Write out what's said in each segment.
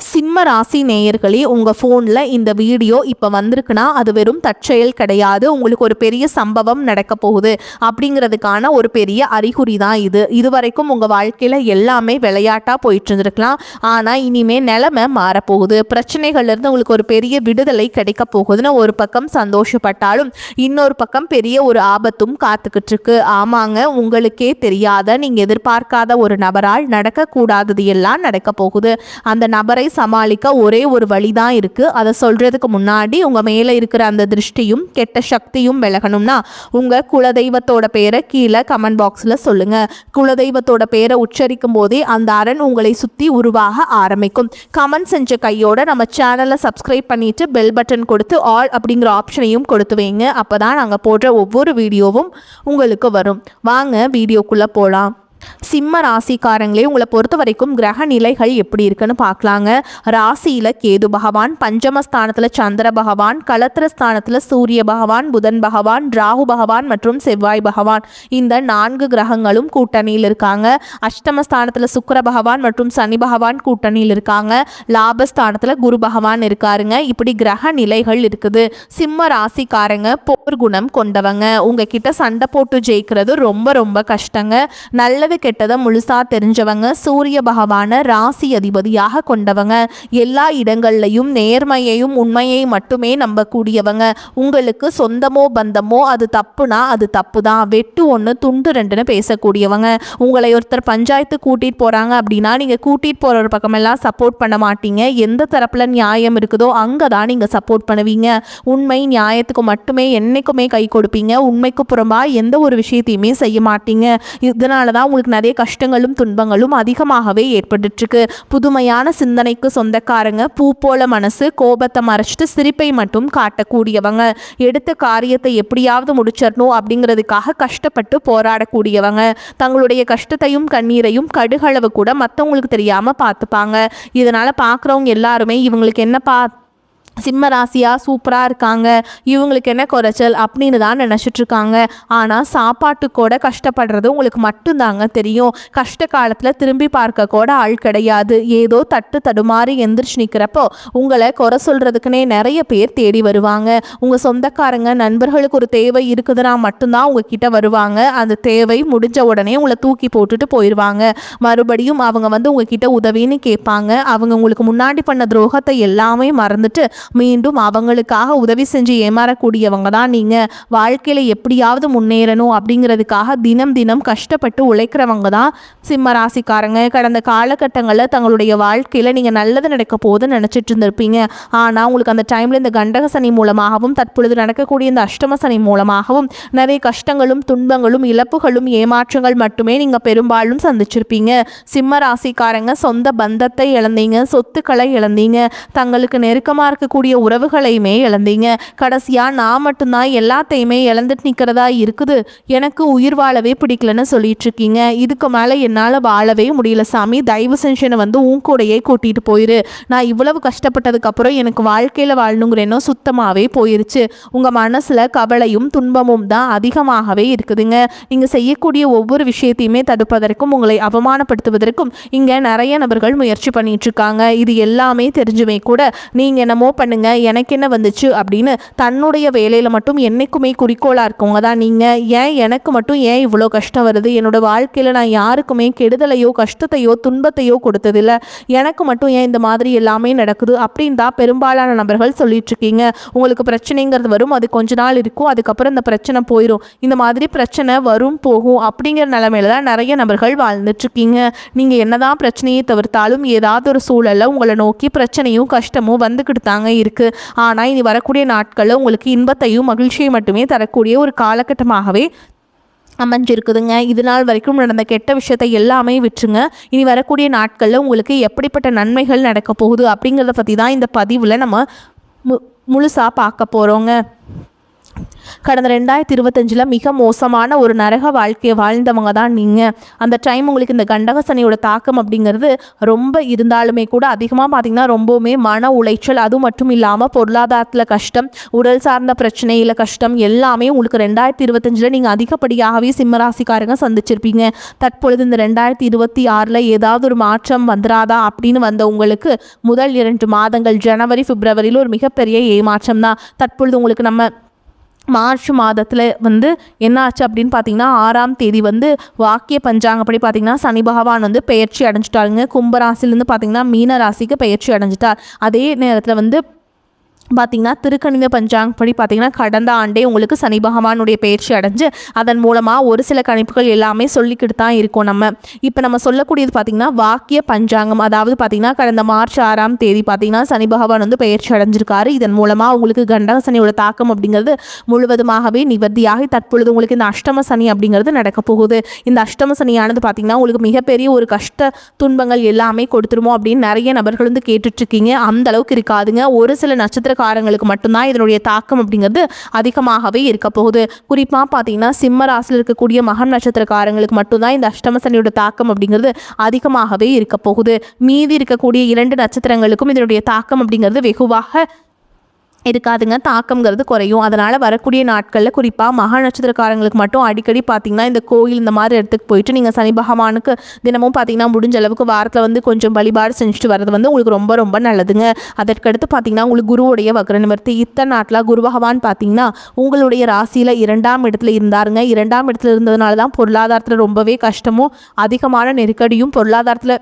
சிம்ம ராசி நேயர்களே, உங்கள் ஃபோனில் இந்த வீடியோ இப்போ வந்திருக்குன்னா அது வெறும் தற்செயல் கிடையாது. உங்களுக்கு ஒரு பெரிய சம்பவம் நடக்க போகுது அப்படிங்கிறதுக்கான ஒரு பெரிய அறிகுறி தான் இது. இதுவரைக்கும் உங்கள் வாழ்க்கையில் எல்லாமே விளையாட்டாக போயிட்டு இருந்திருக்கலாம். ஆனால் இனிமேல் நிலைமை மாறப்போகுது. பிரச்சனைகள்லேருந்து உங்களுக்கு ஒரு பெரிய விடுதலை கிடைக்க போகுதுன்னு ஒரு பக்கம் சந்தோஷப்பட்டாலும் இன்னொரு பக்கம் பெரிய ஒரு ஆபத்தும் காத்துக்கிட்டு இருக்கு. ஆமாங்க, உங்களுக்கே தெரியாத நீங்கள் எதிர்பார்க்காத ஒரு நபரால் நடக்கக்கூடாதது எல்லாம் நடக்க போகுது. அந்த நபரை சமாளிக்க ஒரே ஒரு வழி தான் இருக்குது. அதை சொல்கிறதுக்கு முன்னாடி உங்கள் மேலே இருக்கிற அந்த திருஷ்டியும் கெட்ட சக்தியும் விலகணும்னா உங்கள் குலதெய்வத்தோட பேரை கீழே கமெண்ட் பாக்ஸில் சொல்லுங்கள். குலதெய்வத்தோட பேரை உச்சரிக்கும் போதே அந்த அரண் உங்களை சுற்றி உருவாக ஆரம்பிக்கும். கமெண்ட் செஞ்ச கையோட நம்ம சேனலை சப்ஸ்கிரைப் பண்ணிவிட்டு பெல் பட்டன் கொடுத்து ஆல் அப்படிங்கிற ஆப்ஷனையும் கொடுத்து வைங்க. அப்போ தான் நாங்கள் போடுற ஒவ்வொரு வீடியோவும் உங்களுக்கு வரும். வாங்க வீடியோக்குள்ளே போகலாம். சிம்ம ராசிக்காரங்களே, உங்களை பொறுத்த வரைக்கும் கிரக நிலைகள் எப்படி இருக்குன்னு பார்க்கலாங்க. ராசியில் கேது பகவான், பஞ்சமஸ்தானத்தில் சந்திர பகவான், களத்திரஸ்தானத்தில் சூரிய பகவான், புதன் பகவான், ராகு பகவான் மற்றும் செவ்வாய் பகவான், இந்த 4 கிரகங்களும் கூட்டணியில் இருக்காங்க. அஷ்டமஸ்தானத்தில் சுக்கிர பகவான் மற்றும் சனி பகவான் கூட்டணியில் இருக்காங்க. லாபஸ்தானத்தில் குரு பகவான் இருக்காருங்க. இப்படி கிரக நிலைகள் இருக்குது. சிம்ம ராசிக்காரங்க போர் குணம் கொண்டவங்க. உங்ககிட்ட சண்டை போட்டு ஜெயிக்கிறது ரொம்ப ரொம்ப கஷ்டங்க. நல்லது கெட்டதை முழுசா தெரிஞ்சவங்க. சூரிய பகவான ராசி அதிபதியாக கொண்டவங்க. எல்லா இடங்கள்லையும் நேர்மையையும் உண்மையை மட்டுமே நம்பக்கூடியவங்க. உங்களுக்கு சொந்தமோ பந்தமோ அது தப்புனா அது தப்பு தான், வெட்டு ஒன்று துண்டு ரெண்டுன்னு பேசக்கூடியவங்க. உங்களை ஒருத்தர் பஞ்சாயத்து கூட்டிகிட்டு போகிறாங்க அப்படின்னா நீங்கள் கூட்டிகிட்டு போகிற ஒரு பக்கமெல்லாம் சப்போர்ட் பண்ண மாட்டீங்க. எந்த தரப்பில் நியாயம் இருக்குதோ அங்கே தான் நீங்கள் சப்போர்ட் பண்ணுவீங்க. உண்மை நியாயத்துக்கு மட்டுமே என்றைக்குமே கை கொடுப்பீங்க. உண்மைக்கு புறம்பாக எந்த ஒரு விஷயத்தையுமே செய்ய மாட்டீங்க. இதனால தான் உங்களுக்கு நிறைய கஷ்டங்களும் துன்பங்களும் அதிகமாகவே ஏற்பட்டுருக்கு. புதுமையான சிந்தனைக்கு சொந்தக்காரங்க. பூ போல மனசு, கோபத்தை மறைச்சிட்டு சிரிப்பை மட்டும் காட்டக்கூடியவங்க. எடுத்த காரியத்தை எப்படியாவது முடிச்சிடணும் அப்படிங்கிறதுக்காக கஷ்டப்பட்டு போராடக்கூடியவங்க. தங்களுடைய கஷ்டத்தையும் கண்ணீரையும் கடுகளவு கூட மற்றவங்களுக்கு தெரியாமல் பார்த்துப்பாங்க. இதனால் பார்க்குறவங்க எல்லாருமே இவங்களுக்கு என்னப்பா சிம்ம ராசியாக சூப்பராக இருக்காங்க, இவங்களுக்கு என்ன குறைச்சல் அப்படின்னு தான் நினச்சிட்ருக்காங்க. ஆனால் சாப்பாட்டுக்கூட கஷ்டப்படுறது உங்களுக்கு மட்டும்தாங்க தெரியும். கஷ்ட காலத்தில் திரும்பி பார்க்க கூட ஆள் கிடையாது. ஏதோ தட்டு தடுமாறி எந்திரிச்சு நிற்கிறப்போ உங்களை குறை சொல்கிறதுக்குனே நிறைய பேர் தேடி வருவாங்க. உங்கள் சொந்தக்காரங்க நண்பர்களுக்கு ஒரு தேவை இருக்குதுன்னா மட்டும்தான் உங்ககிட்ட வருவாங்க. அந்த தேவை முடிஞ்ச உடனே உங்களை தூக்கி போட்டுட்டு போயிடுவாங்க. மறுபடியும் அவங்க வந்து உங்ககிட்ட உதவின்னு கேட்பாங்க. அவங்க உங்களுக்கு முன்னாடி பண்ண துரோகத்தை எல்லாமே மறந்துட்டு மீண்டும் அவங்களுக்காக உதவி செஞ்சு ஏமாறக்கூடியவங்க தான் நீங்கள். வாழ்க்கையில் எப்படியாவது முன்னேறணும் அப்படிங்கிறதுக்காக தினம் தினம் கஷ்டப்பட்டு உழைக்கிறவங்க தான் சிம்ம ராசிக்காரங்க. கடந்த காலகட்டங்களில் தங்களுடைய வாழ்க்கையில் நீங்கள் நல்லது நடக்க போதுன்னு நினச்சிட்டு இருந்திருப்பீங்க. ஆனால் உங்களுக்கு அந்த டைமில் இந்த கண்டக சனி மூலமாகவும் தற்பொழுது நடக்கக்கூடிய இந்த அஷ்டம சனி மூலமாகவும் நிறைய கஷ்டங்களும் துன்பங்களும் இழப்புகளும் ஏமாற்றங்கள் மட்டுமே நீங்கள் பெரும்பாலும் சந்திச்சிருப்பீங்க. சிம்ம ராசிக்காரங்க சொந்த பந்தத்தை இழந்தீங்க, சொத்துக்களை இழந்தீங்க, தங்களுக்கு நெருக்கமாக இருக்கக்கூடிய உறவுகளையுமே இழந்தீங்க. கடைசியாக நான் மட்டும்தான் எல்லாத்தையுமே இழந்துட்டு நிற்கிறதா இருக்குது, எனக்கு உயிர் வாழவே பிடிக்கலன்னு சொல்லிட்டு இருக்கீங்க. இதுக்கு மேலே என்னால் வாழவே முடியல சாமி, தயவு செஞ்சு வந்து உன் கூடையே கூட்டிகிட்டு போயிரு. நான் இவ்வளவு கஷ்டப்பட்டதுக்கப்புறம் எனக்கு வாழ்க்கையில் வாழணுங்கிற எண்ணம் சுத்தமாகவே போயிருச்சு. உங்கள் மனசில் கவலையும் துன்பமும் தான் அதிகமாகவே இருக்குதுங்க. நீங்கள் செய்யக்கூடிய ஒவ்வொரு விஷயத்தையுமே தடுப்பதற்கும் உங்களை அவமானப்படுத்துவதற்கும் இங்கே நிறைய நபர்கள் முயற்சி பண்ணிட்டு இருக்காங்க. இது எல்லாமே தெரிஞ்சுமே கூட நீங்கள் என்னமோ பண்ணுங்க, எனக்கு என்ன வந்துச்சு அப்படின்னு தன்னுடைய வேலையில் மட்டும் என்னைக்குமே குறிக்கோளாக இருக்கவங்க தான் நீங்கள். ஏன் எனக்கு மட்டும் ஏன் இவ்வளோ கஷ்டம் வருது, என்னோட வாழ்க்கையில் நான் யாருக்குமே கெடுதலையோ கஷ்டத்தையோ துன்பத்தையோ கொடுத்ததில்லை, எனக்கு மட்டும் ஏன் இந்த மாதிரி எல்லாமே நடக்குது அப்படின்னு தான் பெரும்பாலான நபர்கள் சொல்லிட்டு இருக்கீங்க. உங்களுக்கு பிரச்சனைங்கிறது வரும், அது கொஞ்ச நாள் இருக்கும், அதுக்கப்புறம் இந்த பிரச்சனை போயிடும். இந்த மாதிரி பிரச்சனை வரும் போகும் அப்படிங்கிற நிலைமையில தான் நிறைய நபர்கள் வாழ்ந்துட்டுருக்கீங்க. நீங்கள் என்னதான் பிரச்சனையை தவிர்த்தாலும் ஏதாவது ஒரு சூழலில் உங்களை நோக்கி பிரச்சனையும் கஷ்டமும் வந்துக்கிட்டு தாங்க இருக்குது. ஆனால் இனி வரக்கூடிய நாட்களில் உங்களுக்கு இன்பத்தையும் மகிழ்ச்சியை மட்டுமே தரக்கூடிய ஒரு காலகட்டமாகவே அமைஞ்சிருக்குதுங்க. இது நாள் வரைக்கும் நடந்த கெட்ட விஷயத்தை எல்லாமே விட்டுருங்க. இனி வரக்கூடிய நாட்களில் உங்களுக்கு எப்படிப்பட்ட நன்மைகள் நடக்க போகுது அப்படிங்கிறத பற்றி தான் இந்த பதிவில் நம்ம முழுசாக பார்க்க போகிறோங்க. கடந்த 2025 மிக மோசமான ஒரு நரக வாழ்க்கையை வாழ்ந்தவங்க தான் நீங்கள். அந்த டைம் உங்களுக்கு இந்த கண்டக சனியோட தாக்கம் அப்படிங்கிறது ரொம்ப இருந்தாலுமே கூட அதிகமாக பார்த்திங்கன்னா ரொம்பவுமே மன உளைச்சல், அது மட்டும் இல்லாமல் பொருளாதாரத்தில் கஷ்டம், உடல் சார்ந்த பிரச்சனையில் கஷ்டம் எல்லாமே உங்களுக்கு 2025 நீங்கள் அதிகப்படியாகவே சிம்மராசிக்காரங்க சந்திச்சிருப்பீங்க. தற்பொழுது இந்த 2026 ஏதாவது ஒரு மாற்றம் வந்துடாதா அப்படின்னு வந்த உங்களுக்கு முதல் 2 மாதங்கள் ஜனவரி பிப்ரவரியில் ஒரு மிகப்பெரிய ஏமாற்றம் தான். தற்பொழுது உங்களுக்கு நம்ம மார்ச் மாதத்தில் என்ன ஆச்சு அப்படின்னு பார்த்தீங்கன்னா 6ஆம் தேதி வாக்கிய பஞ்சாங்கப்படி பார்த்தீங்கன்னா சனி பகவான் பெயர்ச்சி அடைஞ்சிட்டாருங்க. கும்பராசிலேருந்து பார்த்தீங்கன்னா மீன ராசிக்கு பெயர்ச்சி அடைஞ்சிட்டார். அதே நேரத்தில் பார்த்திங்கன்னா திருக்கணித பஞ்சாங்கப்படி பார்த்திங்கன்னா கடந்த ஆண்டே உங்களுக்கு சனி பகவானுடைய பயிற்சி அடைஞ்சு அதன் மூலமாக ஒரு சில கணிப்புகள் எல்லாமே சொல்லிக்கிட்டு தான் இருக்கோம். இப்போ நம்ம சொல்லக்கூடியது பார்த்திங்கன்னா வாக்கிய பஞ்சாங்கம். அதாவது பார்த்திங்கன்னா கடந்த மார்ச் 6ஆம் தேதி பார்த்திங்கன்னா சனி பகவான் பயிற்சி அடைஞ்சிருக்காரு. இதன் மூலமாக உங்களுக்கு கண்டக சனியோட தாக்கம் அப்படிங்கிறது முழுவதுமாகவே நிவர்த்தியாகி தற்பொழுது உங்களுக்கு இந்த அஷ்டம சனி அப்படிங்கிறது நடக்க போகுது. இந்த அஷ்டம சனியானது பார்த்திங்கன்னா உங்களுக்கு மிகப்பெரிய ஒரு கஷ்ட துன்பங்கள் எல்லாமே கொடுத்துருமோ அப்படின்னு நிறைய நபர்கள் கேட்டுட்ருக்கீங்க. அந்த அளவுக்கு இருக்காதுங்க. ஒரு சில நட்சத்திரக்காரங்களுக்கு மட்டும்தான் இதனுடைய தாக்கம் அப்படிங்கிறது அதிகமாகவே இருக்க போகுது. குறிப்பாக பார்த்தீங்கன்னா சிம்ம ராசியில் இருக்கக்கூடிய மகம் நட்சத்திரக்காரங்களுக்கு மட்டும்தான் இந்த அஷ்டம சனியோட தாக்கம் அப்படிங்கிறது அதிகமாகவே இருக்க போகுது. மீதி இருக்கக்கூடிய 2 நட்சத்திரங்களுக்கும் இதனுடைய தாக்கம் அப்படிங்கிறது வெகுவாக இருக்காதுங்க. தாக்கம்ங்கிறது குறையும். அதனால் வரக்கூடிய நாட்களில் குறிப்பாக மகா நட்சத்திரக்காரங்களுக்கு மட்டும் அடிக்கடி பார்த்திங்கன்னா இந்த கோயில் இந்த மாதிரி இடத்துக்கு போயிட்டு நீங்கள் சனி பகவானுக்கு தினமும் பார்த்திங்கன்னா முடிஞ்ச அளவுக்கு வாரத்தில் கொஞ்சம் வழிபாடு செஞ்சுட்டு வர்றது உங்களுக்கு ரொம்ப ரொம்ப நல்லதுங்க. அதற்கடுத்து பார்த்திங்கன்னா உங்களுக்கு குருவுடைய வக்ர நிவர்த்தி. இத்தனை நாட்டில் குரு பகவான் பார்த்திங்கன்னா உங்களுடைய ராசியில் 2ஆம் இடத்துல இருந்தாருங்க. 2ஆம் இடத்துல இருந்ததுனால தான் பொருளாதாரத்தில் ரொம்பவே கஷ்டமும் அதிகமான நெருக்கடியும் பொருளாதாரத்தில்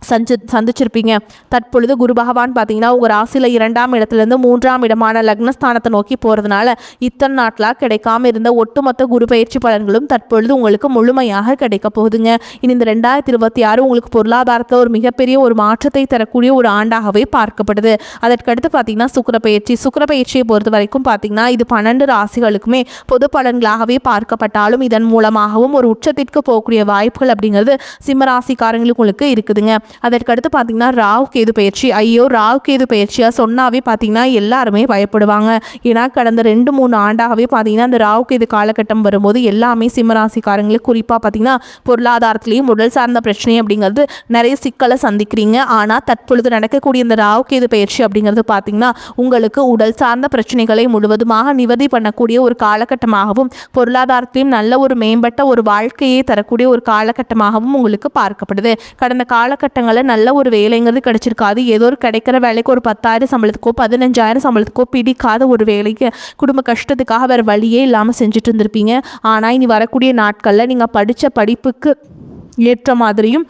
சந்திச்சிருப்பீங்க. தற்பொழுது குரு பகவான் பார்த்தீங்கன்னா உங்கள் ராசியில் 2ஆம் இடத்துலேருந்து 3ஆம் இடமான லக்னஸ்தானத்தை நோக்கி போகிறதுனால இத்தனை நாட்களாக கிடைக்காம இருந்த ஒட்டுமொத்த குரு பயிற்சி பலன்களும் தற்பொழுது உங்களுக்கு முழுமையாக கிடைக்க போகுதுங்க. இனி இந்த 2026 உங்களுக்கு பொருளாதாரத்தில் ஒரு மிகப்பெரிய ஒரு மாற்றத்தை தரக்கூடிய ஒரு ஆண்டாகவே பார்க்கப்படுது. அதற்கடுத்து பார்த்தீங்கன்னா சுக்கிர பயிற்சியை பொறுத்த வரைக்கும் பார்த்தீங்கன்னா இது 12 ராசிகளுக்குமே பொது பலன்களாகவே பார்க்கப்பட்டாலும் இதன் மூலமாகவும் ஒரு உச்சத்திற்கு போகக்கூடிய வாய்ப்புகள் அப்படிங்கிறது சிம்மராசிக்காரங்களுக்கு உங்களுக்கு இருக்குதுங்க. அதற்கடுத்து பார்த்தீங்கன்னா ராகு கேது பயிற்சி. ராகு கேது பயிற்சியாக சொன்னாவே பார்த்தீங்கன்னா எல்லாருமே பயப்படுவாங்க. ஏன்னா கடந்த 2-3 ஆண்டாகவே பார்த்தீங்கன்னா அந்த ராகு கேது காலகட்டம் வரும்போது எல்லாமே சிம்மராசிக்காரங்களுக்கு குறிப்பாக பார்த்தீங்கன்னா பொருளாதாரத்துலேயும் உடல் சார்ந்த பிரச்சனை அப்படிங்கிறது நிறைய சிக்கலை சந்திக்கிறீங்க. ஆனால் தற்பொழுது நடக்கக்கூடிய இந்த ராகு கேது பயிற்சி அப்படிங்கிறது பார்த்தீங்கன்னா உங்களுக்கு உடல் சார்ந்த பிரச்சனைகளை முழுவதுமாக நிவர்த்தி பண்ணக்கூடிய ஒரு காலகட்டமாகவும் பொருளாதாரத்திலையும் நல்ல ஒரு மேம்பட்ட ஒரு வாழ்க்கையை தரக்கூடிய ஒரு காலகட்டமாகவும் உங்களுக்கு பார்க்கப்படுது. கடந்த காலகட்டங்களில் நல்ல ஒரு வேலைங்கிறது கிடைச்சிருக்காது. ஏதோ ஒரு கிடைக்கிற வேலைக்கு ஒரு 10,000 சம்பளத்துக்கோ 15,000 சம்பளத்துக்கோ பிடிக்காத ஒரு வேலைக்கு குடும்ப கஷ்டத்துக்காக வேறு வழியே இல்லாமல் செஞ்சுட்டு இருந்திருப்பீங்க. ஆனால் இனி வரக்கூடிய நாட்களில் நீங்கள் படித்த படிப்புக்கு ஏற்ற மாதிரியும்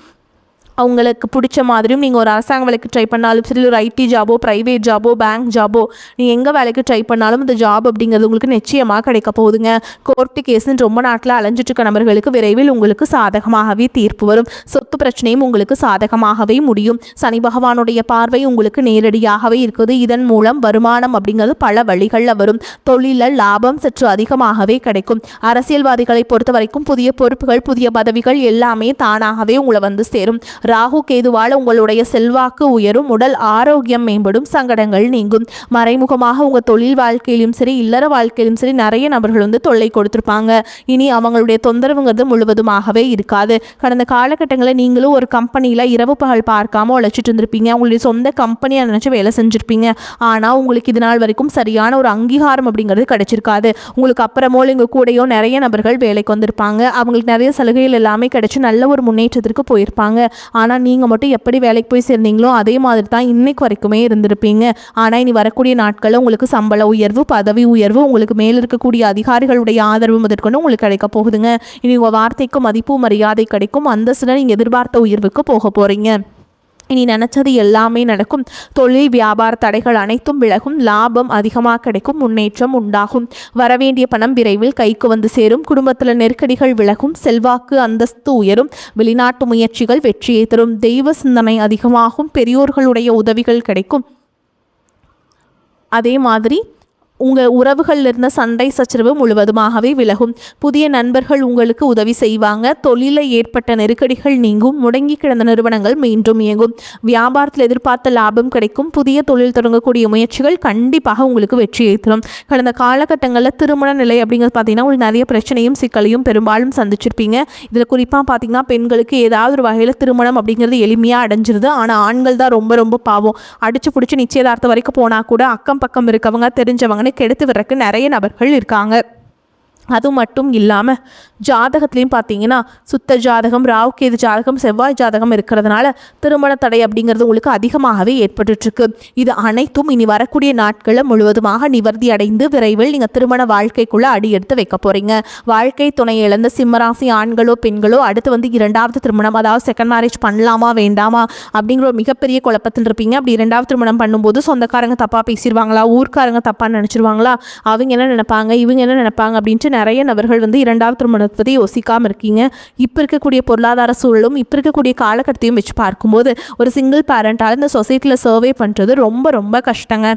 அவங்களுக்கு பிடிச்ச மாதிரியும் நீங்கள் ஒரு அரசாங்க வேலைக்கு ட்ரை பண்ணாலும் சரி, ஒரு ஐடி ஜாபோ ப்ரைவேட் ஜாபோ பேங்க் ஜாபோ நீங்கள் எங்கே வேலைக்கு ட்ரை பண்ணாலும் இந்த ஜாப் அப்படிங்கிறது உங்களுக்கு நிச்சயமாக கிடைக்க போகுதுங்க. கோர்ட்டு கேஸுன்னு ரொம்ப நாட்டில் அலைஞ்சிட்டு இருக்க நபர்களுக்கு விரைவில் உங்களுக்கு சாதகமாகவே தீர்ப்பு வரும். சொத்து பிரச்சனையும் உங்களுக்கு சாதகமாகவே முடியும். சனி பகவானுடைய பார்வை உங்களுக்கு நேரடியாகவே இருக்குது. இதன் மூலம் வருமானம் அப்படிங்கிறது பல வழிகளில் வரும். தொழிலில் லாபம் சற்று அதிகமாகவே கிடைக்கும். அரசியல்வாதிகளை பொறுத்த வரைக்கும் புதிய பொறுப்புகள் புதிய பதவிகள் எல்லாமே தானாகவே உங்களை சேரும். ராகு கேதுவால் உங்களுடைய செல்வாக்கு உயரும், உடல் ஆரோக்கியம் மேம்படும், சங்கடங்கள் நீங்கும். மறைமுகமாக உங்கள் தொழில் வாழ்க்கையிலும் சரி இல்லற வாழ்க்கையிலும் சரி நிறைய நபர்கள் தொல்லை கொடுத்துருப்பாங்க. இனி அவங்களுடைய தொந்தரவுங்கிறது முழுவதுமாகவே இருக்காது. கடந்த காலகட்டங்களில் நீங்களும் ஒரு கம்பெனியில் இரவு பகல் பார்க்காம உழைச்சிட்டு இருந்திருப்பீங்க. உங்களுடைய சொந்த கம்பெனியை நினச்சி வேலை செஞ்சுருப்பீங்க. ஆனால் உங்களுக்கு இது நாள் வரைக்கும் சரியான ஒரு அங்கீகாரம் அப்படிங்கிறது கிடைச்சிருக்காது. உங்களுக்கு அப்புறமோ இங்கே கூடையோ நிறைய நபர்கள் வேலைக்கு வந்திருப்பாங்க. அவங்களுக்கு நிறைய சலுகைகள் எல்லாமே கிடைச்சி நல்ல ஒரு முன்னேற்றத்திற்கு போயிருப்பாங்க. ஆனால் நீங்கள் மட்டும் எப்படி வேலைக்கு போய் சேர்ந்தீங்களோ அதே மாதிரி தான் இன்னைக்கு வரைக்குமே இருந்திருப்பீங்க. ஆனால் இனி வரக்கூடிய நாட்களில் உங்களுக்கு சம்பள உயர்வு பதவி உயர்வு உங்களுக்கு மேல் இருக்கக்கூடிய அதிகாரிகளுடைய ஆதரவு முதற்கொண்டு உங்களுக்கு கிடைக்க போகுதுங்க. இனி உங்கள் வார்த்தைக்கு மதிப்பு மரியாதை கிடைக்கும். அந்தஸ்தில் நீங்கள் எதிர்பார்த்த உயர்வுக்கு போக போகிறீங்க. இனி நினச்சது எல்லாமே நடக்கும். தொழில் வியாபார தடைகள் அனைத்தும் விலகும். லாபம் அதிகமாக கிடைக்கும். முன்னேற்றம் உண்டாகும். வரவேண்டிய பணம் விரைவில் கைக்கு சேரும். குடும்பத்தில் நெருக்கடிகள் விலகும். செல்வாக்கு அந்தஸ்து உயரும். வெளிநாட்டு முயற்சிகள் வெற்றியை தரும். தெய்வ சிந்தனை அதிகமாகும். பெரியோர்களுடைய உதவிகள் கிடைக்கும். அதே மாதிரி உங்கள் உறவுகளில் இருந்த சண்டை சச்சரவு முழுவதுமாகவே விலகும். புதிய நண்பர்கள் உங்களுக்கு உதவி செய்வாங்க. தொழிலில் ஏற்பட்ட நெருக்கடிகள் நீங்கும். முடங்கி கிடந்த நிறுவனங்கள் மீண்டும் இயங்கும். வியாபாரத்தில் எதிர்பார்த்த லாபம் கிடைக்கும். புதிய தொழில் தொடங்கக்கூடிய முயற்சிகள் கண்டிப்பாக உங்களுக்கு வெற்றியை தரும். கடந்த காலகட்டங்களில் திருமண நிலை அப்படிங்கிறது பார்த்தீங்கன்னா உங்களுக்கு நிறைய பிரச்சனையும் சிக்கலையும் பெரும்பாலும் சந்திச்சிருப்பீங்க. இதில் குறிப்பாக பார்த்தீங்கன்னா பெண்களுக்கு ஏதாவது ஒரு வகையில் திருமணம் அப்படிங்கிறது எளிமையாக அடைஞ்சிருது. ஆனால் ஆண்கள் தான் ரொம்ப ரொம்ப பாவம். அடிச்சு பிடிச்சி நிச்சயதார்த்தம் வரைக்கும் போனால் கூட அக்கம் பக்கம் இருக்கவங்க தெரிஞ்சவங்கன்னு கெடுத்து விடுறதுக்கு நிறைய நபர்கள் இருக்காங்க. அது மட்டும் இல்லாமல் ஜாதகத்துலேயும் பார்த்தீங்கன்னா சுத்த ஜாதகம், ராவுகேது ஜாதகம், செவ்வாய் ஜாதகம் இருக்கிறதுனால திருமண தடை அப்படிங்கிறது உங்களுக்கு அதிகமாகவே ஏற்பட்டுருக்கு. இது அனைத்தும் இனி வரக்கூடிய நாட்களில் முழுவதுமாக நிவர்த்தி அடைந்து விரைவில் நீங்கள் திருமண வாழ்க்கைக்குள்ளே அடி எடுத்து வைக்க போகிறீங்க. வாழ்க்கை துணை இழந்த சிம்மராசி ஆண்களோ பெண்களோ அடுத்து இரண்டாவது திருமணம், அதாவது செகண்ட் மேரேஜ் பண்ணலாமா வேண்டாமா அப்படிங்கிற ஒரு மிகப்பெரிய குழப்பத்தில் இருப்பீங்க. அப்படி இரண்டாவது திருமணம் பண்ணும்போது சொந்தக்காரங்க தப்பாக பேசிடுவாங்களா, ஊர்க்காரங்க தப்பாக நினச்சிருவாங்களா, அவங்க என்ன நினைப்பாங்க, இவங்க என்ன நினைப்பாங்க அப்படின்ட்டு நிறைய நபர்கள் இரண்டாவது திருமணத்தை பற்றி யோசிக்காமல் இருக்கீங்க. இப்போ இருக்கக்கூடிய பொருளாதார சூழலும் இப்போ இருக்கக்கூடிய காலகட்டத்தையும் வச்சு பார்க்கும்போது ஒரு சிங்கிள் பேரண்டால் இந்த சொசைட்டியில் சர்வே பண்ணுறது ரொம்ப ரொம்ப கஷ்டங்க.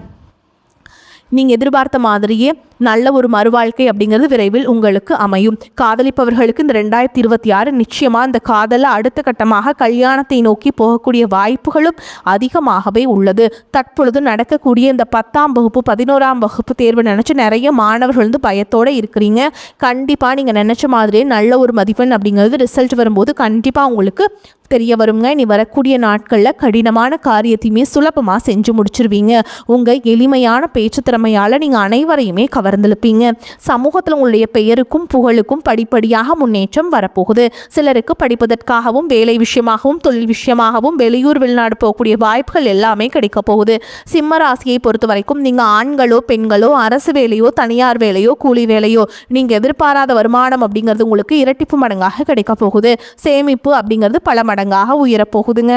நீங்கள் எதிர்பார்த்த மாதிரியே நல்ல ஒரு மறுவாழ்க்கை அப்படிங்கிறது விரைவில் உங்களுக்கு அமையும். காதலிப்பவர்களுக்கு இந்த 2026 நிச்சயமாக இந்த காதலை அடுத்த கட்டமாக கல்யாணத்தை நோக்கி போகக்கூடிய வாய்ப்புகளும் அதிகமாகவே உள்ளது. தற்பொழுது நடக்கக்கூடிய இந்த 10ஆம் வகுப்பு 11ஆம் வகுப்பு தேர்வு நினச்சி நிறைய மாணவர்கள் பயத்தோடு இருக்கிறீங்க. கண்டிப்பாக நீங்கள் நினச்ச மாதிரியே நல்ல ஒரு மதிப்பெண் அப்படிங்கிறது ரிசல்ட் வரும்போது கண்டிப்பாக உங்களுக்கு தெரிய வருங்க. நீ வரக்கூடிய நாட்களில் கடினமான காரியத்தையுமே சுலபமாக செஞ்சு முடிச்சிருவீங்க. உங்கள் எளிமையான பேச்சு திறமையால் நீங்கள் அனைவரையுமே கவர்ந்திருப்பீங்க. சமூகத்தில் உங்களுடைய பெயருக்கும் புகழுக்கும் படிப்படியாக முன்னேற்றம் வரப்போகுது. சிலருக்கு படிப்பதற்காகவும் வேலை விஷயமாகவும் தொழில் விஷயமாகவும் வெளியூர் வெளிநாடு போகக்கூடிய வாய்ப்புகள் எல்லாமே கிடைக்க போகுது. சிம்ம ராசியை பொறுத்த வரைக்கும் நீங்கள் ஆண்களோ பெண்களோ அரசு வேலையோ தனியார் வேலையோ கூலி வேலையோ நீங்கள் எதிர்பாராத வருமானம் அப்படிங்கிறது உங்களுக்கு இரட்டிப்பு மடங்காக கிடைக்க போகுது. சேமிப்பு அப்படிங்கிறது பல மடங்காக உயரப்போகுதுங்க.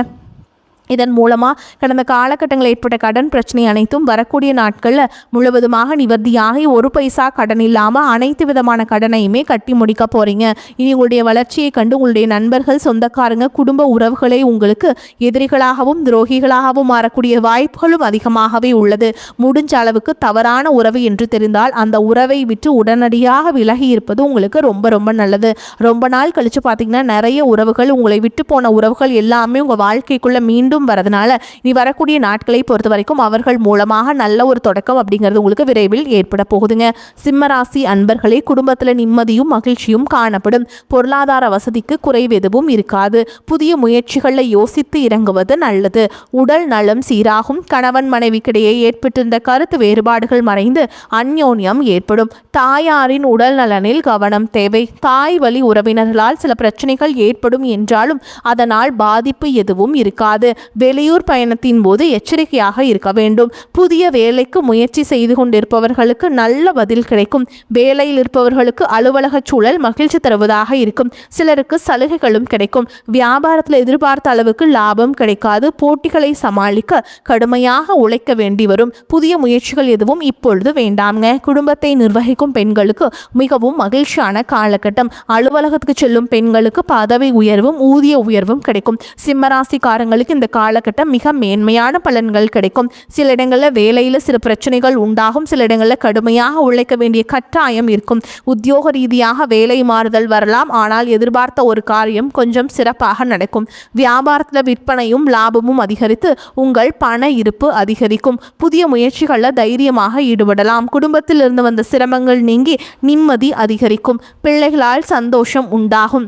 இதன் மூலமாக கடந்த காலகட்டங்களில் ஏற்பட்ட கடன் பிரச்சனை அனைத்தும் வரக்கூடிய நாட்களில் முழுவதுமாக நிவர்த்தியாகி ஒரு பைசா கடன் இல்லாமல் அனைத்து விதமான கடனையுமே கட்டி முடிக்க போகிறீங்க. இனி உங்களுடைய வளர்ச்சியை கண்டு உங்களுடைய நண்பர்கள், சொந்தக்காரங்க, குடும்ப உறவுகளை உங்களுக்கு எதிரிகளாகவும் துரோகிகளாகவும் மாறக்கூடிய வாய்ப்புகளும் அதிகமாகவே உள்ளது. முடிஞ்ச அளவுக்கு தவறான உறவு என்று தெரிந்தால் அந்த உறவை விட்டு உடனடியாக விலகி இருப்பது உங்களுக்கு ரொம்ப ரொம்ப நல்லது. ரொம்ப நாள் கழித்து பார்த்தீங்கன்னா நிறைய உறவுகள், உங்களை விட்டு போன உறவுகள் எல்லாமே உங்கள் வாழ்க்கைக்குள்ளே மீண்டும் வரதுனால நீ வரக்கூடிய நாட்களை பொறுத்த வரைக்கும் அவர்கள் மூலமாக நல்ல ஒரு தொடக்கம் அப்படிங்கிறது உங்களுக்கு விரைவில் ஏற்பட போகுதுங்க. சிம்மராசி அன்பர்களே, குடும்பத்தில் நிம்மதியும் மகிழ்ச்சியும் காணப்படும். பொருளாதார வசதிக்கு குறைவு எதுவும் இருக்காது. புதிய முயற்சிகளில் யோசித்து இறங்குவது நல்லது. உடல் நலம் சீராகும். கணவன் மனைவிக்கிடையே ஏற்பட்டிருந்த கருத்து வேறுபாடுகள் மறைந்து அந்யோன்யம் ஏற்படும். தாயாரின் உடல் நலனில் கவனம் தேவை. தாய் வழி உறவினர்களால் சில பிரச்சனைகள் ஏற்படும் என்றாலும் அதனால் பாதிப்பு எதுவும் இருக்காது. வெளியூர் பயணத்தின் போது எச்சரிக்கையாக இருக்க வேண்டும். புதிய வேலைக்கு முயற்சி செய்து கொண்டிருப்பவர்களுக்கு நல்ல பதில் கிடைக்கும். வேலையில் இருப்பவர்களுக்கு அலுவலக சூழல் மகிழ்ச்சி தருவதாக இருக்கும். சிலருக்கு சலுகைகளும் கிடைக்கும். வியாபாரத்தில் எதிர்பார்த்த அளவுக்கு லாபம் கிடைக்காது. போட்டிகளை சமாளிக்க கடுமையாக உழைக்க வேண்டி வரும். புதிய முயற்சிகள் எதுவும் இப்பொழுது வேண்டாம்ங்க. குடும்பத்தை நிர்வகிக்கும் பெண்களுக்கு மிகவும் மகிழ்ச்சியான காலகட்டம். அலுவலகத்துக்கு செல்லும் பெண்களுக்கு பதவி உயர்வும் ஊதிய உயர்வும் கிடைக்கும். சிம்மராசிக்காரங்களுக்கு இந்த காலகட்டம் மிக மேன்மையான பலன்கள் கிடைக்கும். சில இடங்களில் வேலையில் சில பிரச்சனைகள் உண்டாகும். சில இடங்களில் கடுமையாக உழைக்க வேண்டிய கட்டாயம் இருக்கும். உத்தியோக ரீதியாக வேலை மாறுதல் வரலாம். ஆனால் எதிர்பார்த்த ஒரு காரியம் கொஞ்சம் சிறப்பாக நடக்கும். வியாபாரத்தில் விற்பனையும் லாபமும் அதிகரித்து உங்கள் பண இருப்பு அதிகரிக்கும். புதிய முயற்சிகளில் தைரியமாக ஈடுபடலாம். குடும்பத்தில் இருந்து வந்த சிரமங்கள் நீங்கி நிம்மதி அதிகரிக்கும். பிள்ளைகளால் சந்தோஷம் உண்டாகும்.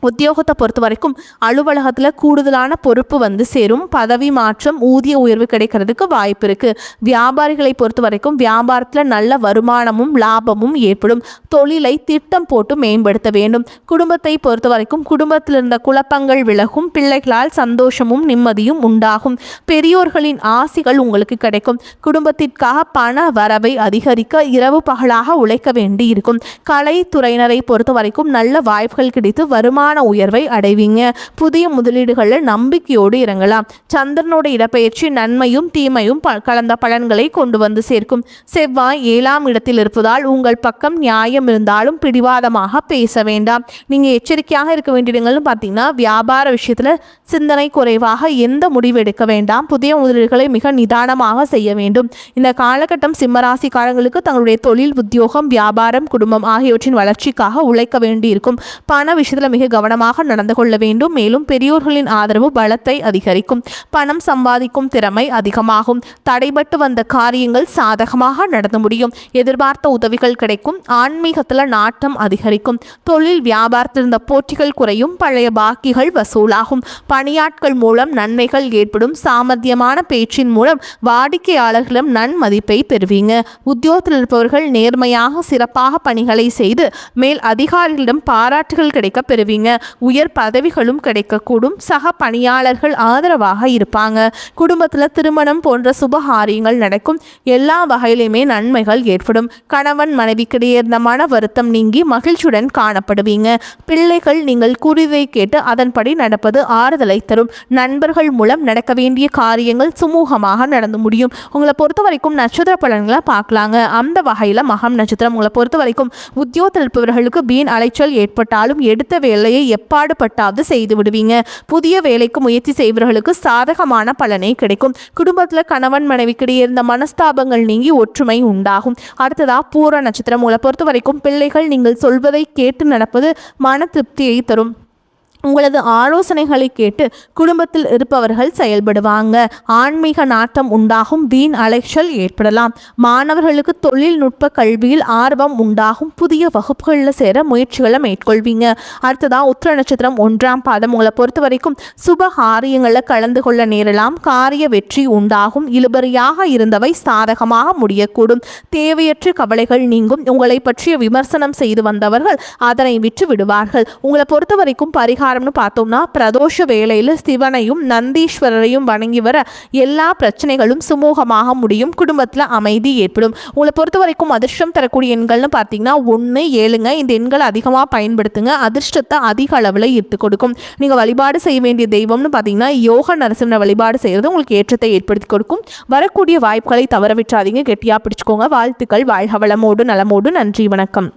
உத்தியோகத்தை பொறுத்த வரைக்கும் அலுவலகத்தில் கூடுதலான பொறுப்பு சேரும். பதவி மாற்றம், ஊதிய உயர்வு கிடைக்கிறதுக்கு வாய்ப்பு இருக்குது. வியாபாரிகளை பொறுத்த வரைக்கும் வியாபாரத்தில் நல்ல வருமானமும் லாபமும் ஏற்படும். தொழிலை திட்டம் போட்டு மேம்படுத்த வேண்டும். குடும்பத்தை பொறுத்த வரைக்கும் குடும்பத்தில் இருந்த குழப்பங்கள் விலகும். பிள்ளைகளால் சந்தோஷமும் நிம்மதியும் உண்டாகும். பெரியோர்களின் ஆசிகள் உங்களுக்கு கிடைக்கும். குடும்பத்திற்காக பண வரவை அதிகரிக்க இரவு பகலாக உழைக்க வேண்டி இருக்கும். கலைத்துறையினரை பொறுத்த வரைக்கும் நல்ல வாய்ப்புகள் கிடைத்து வருமான வருமான உயர்வை அடைவீங்க. புதிய முதலீடுகளில் நம்பிக்கையோடு இறங்கலாம். சந்திரனோட இடப்பெயர்ச்சி நன்மையும் தீமையும் கலந்த பலன்களை கொண்டு வந்து சேர்க்கும். செவ்வாய் 7ஆம் இடத்தில் இருப்பதால் உங்கள் பக்கம் நியாயம் இருந்தாலும் பிடிவாதமாக பேச வேண்டாம். நீங்க எச்சரிக்கையாக இருக்க வேண்டிய இடங்கள்னு பார்த்தீங்கன்னா, வியாபார விஷயத்துல சிந்தனை குறைவாக எந்த முடிவு எடுக்க வேண்டாம். புதிய முதலீடுகளை மிக நிதானமாக செய்ய வேண்டும். இந்த காலகட்டம் சிம்மராசிக்காரங்களுக்கு தங்களுடைய தொழில், உத்தியோகம், வியாபாரம், குடும்பம் ஆகியவற்றின் வளர்ச்சிக்காக உழைக்க வேண்டியிருக்கும். பண விஷயத்தில் மிக கவனமாக நடந்து கொள்ள வேண்டும். மேலும் பெரியோர்களின் ஆதரவு பலத்தை அதிகரிக்கும். பணம் சம்பாதிக்கும் திறமை அதிகமாகும். தடைபட்டு வந்த காரியங்கள் சாதகமாக நடந்து முடியும். எதிர்பார்த்த உதவிகள் கிடைக்கும். ஆன்மீகத்தில் நாட்டம் அதிகரிக்கும். தொழில் வியாபாரத்தில் இருந்த போட்டிகள் குறையும். பழைய பாக்கிகள் வசூலாகும். பணியாட்கள் மூலம் நன்மைகள் ஏற்படும். சாமர்த்தியமான பேச்சின் மூலம் வாடிக்கையாளர்களிடம் நன்மதிப்பை பெறுவீங்க. உத்தியோகத்தில் இருப்பவர்கள் நேர்மையாக சிறப்பாக பணிகளை செய்து மேல் அதிகாரிகளிடம் பாராட்டுகள் கிடைக்க பெறுவீங்க. உயர் பதவிகளும் கிடைக்கக்கூடும். சக பணியாளர்கள் ஆதரவாக இருப்பாங்க. குடும்பத்தில் திருமணம் போன்ற சுபகாரியங்கள் நடக்கும். எல்லா வகையிலுமே நன்மைகள் ஏற்படும். கணவன் மனைவிக்கிடையே இருந்த மன வருத்தம் நீங்கி மகிழ்ச்சியுடன் காணப்படுவீங்க. பிள்ளைகள் நீங்கள் கூறியதை கேட்டு அதன்படி நடப்பது ஆறுதலை தரும். நண்பர்கள் மூலம் நடக்க வேண்டிய காரியங்கள் சுமூகமாக நடந்து முடியும். உங்களை பொறுத்த வரைக்கும் நட்சத்திர பலன்களை பார்க்கலாங்க. அந்த வகையில் மகம் நட்சத்திரம் உங்களை பொறுத்த வரைக்கும் உத்தியோகத்தில் இருப்பவர்களுக்கு வீண் அலைச்சல் ஏற்பட்டாலும் எடுத்த வேலையை எப்பாடுபட்டாவது செய்து விடுவீங்க. புதிய வேலைக்கு முயற்சி செய்பவர்களுக்கு சாதகமான பலனே கிடைக்கும். குடும்பத்தில் கணவன் மனைவிக்கிடையே இருந்த மனஸ்தாபங்கள் நீங்கி ஒற்றுமை உண்டாகும். அடுத்ததா பூர நட்சத்திரம் உங்களை பொறுத்த வரைக்கும் பிள்ளைகள் நீங்கள் சொல்வதை கேட்டு நடப்பது மன திருப்தியை தரும். உங்களது ஆலோசனைகளை கேட்டு குடும்பத்தில் இருப்பவர்கள் செயல்படுவாங்க. ஆன்மீக நாட்டம் உண்டாகும். வீண் அலைச்சல் ஏற்படலாம். மாணவர்களுக்கு தொழில்நுட்ப கல்வியில் ஆர்வம் உண்டாகும். புதிய வகுப்புகளில் சேர முயற்சிகளை மேற்கொள்வீங்க. அடுத்ததான் உத்திர நட்சத்திரம் 1ஆம் பாதம் உங்களை பொறுத்த வரைக்கும் சுப காரியங்களில் கலந்து கொள்ள நேரலாம். காரிய வெற்றி உண்டாகும். இழுபறியாக இருந்தவை சாதகமாக முடியக்கூடும். தேவையற்ற கவலைகள் நீங்கும். உங்களை பற்றிய விமர்சனம் செய்து வந்தவர்கள் அதனை விட்டு விடுவார்கள். உங்களை பொறுத்த வரைக்கும் பரிகாரம் பார்த்தோம்னா, பிரதோஷ வேளையில் சிவனையும் நந்தீஸ்வரரையும் வணங்கி வர எல்லா பிரச்சனைகளும் சுமூகமாக முடியும். குடும்பத்தில் அமைதி ஏற்படும். உங்களை பொறுத்த வரைக்கும் அதிர்ஷ்டம் தரக்கூடிய எண்கள்னு பார்த்தீங்கன்னா 1, 7ங்க. இந்த எண்களை அதிகமாக பயன்படுத்துங்க. அதிர்ஷ்டத்தை அதிக அளவில் ஈர்த்து கொடுக்கும். நீங்கள் வழிபாடு செய்ய வேண்டிய தெய்வம்னு பார்த்தீங்கன்னா யோக நரசிம்மரை வழிபாடு செய்கிறது உங்களுக்கு ஏற்றத்தை ஏற்படுத்தி கொடுக்கும். வரக்கூடிய வாய்ப்புகளை தவற விட்டுறாதீங்க. கெட்டியாக பிடிச்சுக்கோங்க. வாழ்த்துக்கள். வாழ்க வளமோடு நலமோடு. நன்றி, வணக்கம்.